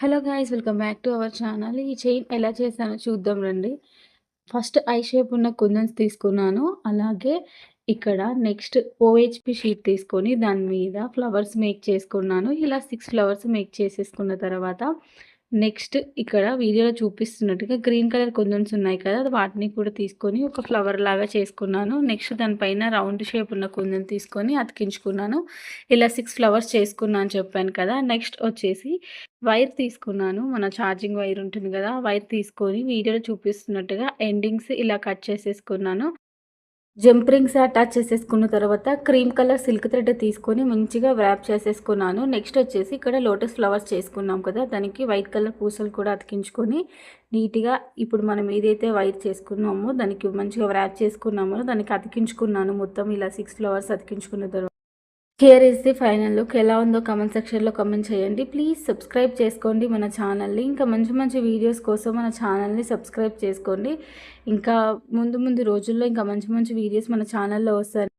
Hello guys welcome back to our channel. ఈ chain ఎలా చేశానో చూద్దాం రండి. ఫస్ట్ ఐ షేప్ ఉన్న కుందన్స్ తీసుకున్నాను. అలాగే ఇక్కడ నెక్స్ట్ ఓహెచ్‌పి షీట్ తీసుకొని దాని మీద ఫ్లవర్స్ మేక్ చేసుకున్నాను. ఇలా 6 ఫ్లవర్స్ మేక్ చేసేసుకున్న తర్వాత నెక్స్ట్ ఇక్కడ వీడియోలో చూపిస్తున్నట్టుగా గ్రీన్ కలర్ కుందన్స్ ఉన్నాయి కదా! వాటిని కూడా తీసుకొని ఒక ఫ్లవర్ లాగా చేసుకున్నాను. నెక్స్ట్ దానిపైన రౌండ్ షేప్ ఉన్న కుందన్ తీసుకొని అతికించుకున్నాను. ఇలా 6 ఫ్లవర్స్ చేసుకున్నా అని చెప్పాను కదా! నెక్స్ట్ వచ్చేసి వైర్ తీసుకున్నాను. మన ఛార్జింగ్ వైర్ ఉంటుంది గదా! వైర్ తీసుకొని వీడియోలో చూపిస్తున్నట్టుగా ఎండింగ్స్ ఇలా కట్ చేసేసుకున్నాను. జంప్ రింగ్స్ అటాచ్ చేసేసుకున్న తర్వాత క్రీమ్ కలర్ సిల్క్ థ్రెడ్ తీసుకొని మంచిగా వ్రాప్ చేసేసుకున్నాను. నెక్స్ట్ వచ్చేసి ఇక్కడ లోటస్ ఫ్లవర్స్ చేసుకున్నాం కదా! దానికి వైట్ కలర్ పూసలు కూడా అతికించుకొని నీట్‌గా ఇప్పుడు మనం ఏదైతే వైర్ చేసుకున్నామో దానికి మంచిగా వ్రాప్ చేసుకున్నామో దానికి అతికించుకున్నాను. మొత్తం ఇలా 6 ఫ్లవర్స్ అతికించుకున్న తర్వాత here is the final look. ఎలా ఉందో కామెంట్ సెక్షన్‌లో కామెంట్ చేయండి. ప్లీజ్ సబ్స్క్రైబ్ చేసుకోండి మన ఛానల్‌ని. ఇంకా మంచి మంచి వీడియోస్ కోసం మన ఛానల్‌ని సబ్స్క్రైబ్ చేసుకోండి. ఇంకా ముందు ముందు రోజుల్లో ఇంకా మంచి మంచి వీడియోస్ మన ఛానల్‌లో వస్తాయి.